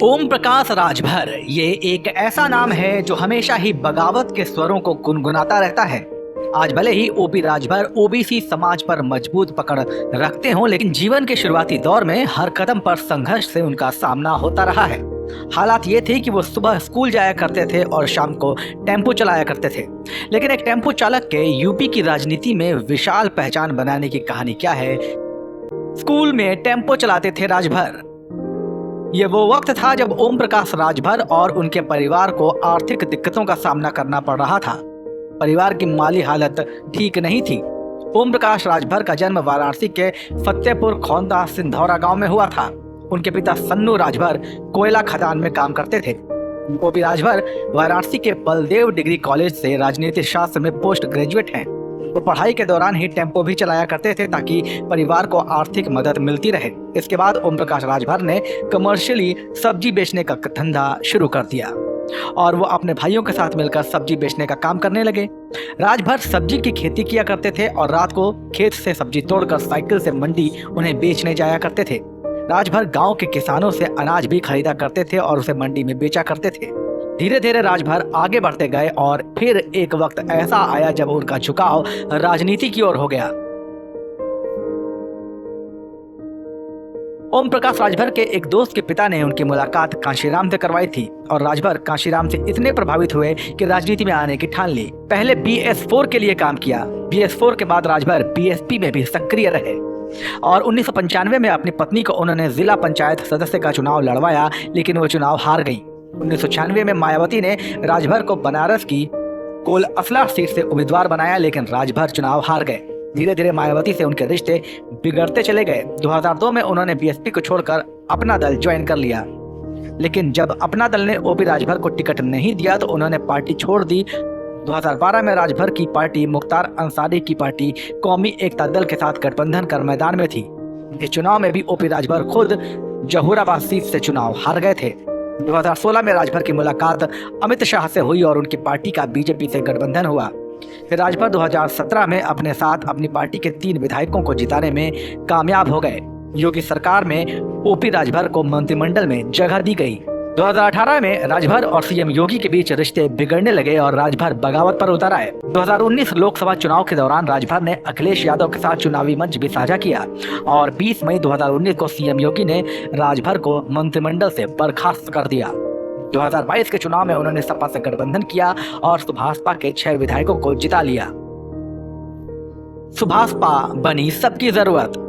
ओम प्रकाश राजभर ये एक ऐसा नाम है जो हमेशा ही बगावत के स्वरों को गुनगुनाता रहता है। आज भले ही ओपी राजभर ओबीसी समाज पर मजबूत पकड़ रखते हों, लेकिन जीवन के शुरुआती दौर में हर कदम पर संघर्ष से उनका सामना होता रहा है। हालात ये थे कि वो सुबह स्कूल जाया करते थे और शाम को टेम्पो चलाया करते थे। लेकिन एक टेम्पो चालक के यूपी की राजनीति में विशाल पहचान बनाने की कहानी क्या है। स्कूल में टेम्पो चलाते थे राजभर। ये वो वक्त था जब ओम प्रकाश राजभर और उनके परिवार को आर्थिक दिक्कतों का सामना करना पड़ रहा था। परिवार की माली हालत ठीक नहीं थी। ओम प्रकाश राजभर का जन्म वाराणसी के फतेहपुर खौंदा सिंधौरा गांव में हुआ था। उनके पिता सन्नू राजभर कोयला खदान में काम करते थे। ओपी राजभर वाराणसी के बलदेव डिग्री कॉलेज से राजनीति शास्त्र में पोस्ट ग्रेजुएट हैं। वो पढ़ाई के दौरान ही टेम्पो भी चलाया करते थे ताकि परिवार को आर्थिक मदद मिलती रहे। इसके बाद ओम प्रकाश राजभर ने कमर्शियली सब्जी बेचने का धंधा शुरू कर दिया और वो अपने भाइयों के साथ मिलकर सब्जी बेचने का काम करने लगे। राजभर सब्जी की खेती किया करते थे और रात को खेत से सब्जी तोड़कर साइकिल से मंडी उन्हें बेचने जाया करते थे। राजभर गांव के किसानों से अनाज भी खरीदा करते थे और उसे मंडी में बेचा करते थे। धीरे धीरे राजभर आगे बढ़ते गए और फिर एक वक्त ऐसा आया जब उनका झुकाव राजनीति की ओर हो गया। ओम प्रकाश राजभर के एक दोस्त के पिता ने उनकी मुलाकात कांशीराम से करवाई थी और राजभर कांशीराम से इतने प्रभावित हुए कि राजनीति में आने की ठान ली। पहले BS4 के लिए काम किया। BS4 के बाद राजभर BSP में भी सक्रिय रहे और 1995 में अपनी पत्नी को उन्होंने जिला पंचायत सदस्य का चुनाव लड़वाया, लेकिन वो चुनाव हार गई। 1996 में मायावती ने राजभर को बनारस की कोल असला सीट से उम्मीदवार बनाया, लेकिन राजभर चुनाव हार गए। धीरे धीरे मायावती से उनके रिश्ते बिगड़ते चले गए। 2002 में उन्होंने BSP को छोड़कर अपना दल ज्वाइन कर लिया, लेकिन जब अपना दल ने ओपी राजभर को टिकट नहीं दिया तो उन्होंने पार्टी छोड़ दी। 2012 में राजभर की पार्टी मुख्तार अंसारी की पार्टी कौमी एकता दल के साथ गठबंधन कर मैदान में थी। इस चुनाव में भी ओपी राजभर खुद जहूराबाद सीट से चुनाव हार गए थे। 2016 में राजभर की मुलाकात अमित शाह से हुई और उनकी पार्टी का बीजेपी से गठबंधन हुआ। फिर राजभर 2017 में अपने साथ अपनी पार्टी के 3 विधायकों को जिताने में कामयाब हो गए। योगी सरकार में ओपी राजभर को मंत्रिमंडल में जगह दी गई। 2018 में राजभर और सीएम योगी के बीच रिश्ते बिगड़ने लगे और राजभर बगावत पर उतर आए। 2019 लोकसभा चुनाव के दौरान राजभर ने अखिलेश यादव के साथ चुनावी मंच भी साझा किया और 20 मई 2019 को सीएम योगी ने राजभर को मंत्रिमंडल से बर्खास्त कर दिया। 2022 के चुनाव में उन्होंने सपा से गठबंधन किया और सुभाषपा के 6 विधायकों को जिता लिया। सुभाषपा बनी सबकी जरूरत।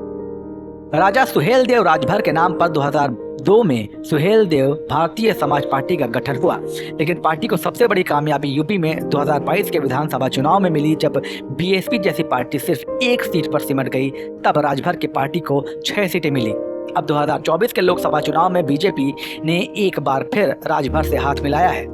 राजा सुहेलदेव राजभर के नाम पर 2002 में सुहेलदेव भारतीय समाज पार्टी का गठन हुआ, लेकिन पार्टी को सबसे बड़ी कामयाबी यूपी में 2022 के विधानसभा चुनाव में मिली, जब BSP जैसी पार्टी सिर्फ 1 सीट पर सिमट गई। तब राजभर की पार्टी को 6 सीटें मिली। अब 2024 के लोकसभा चुनाव में बीजेपी ने एक बार फिर राजभर से हाथ मिलाया है।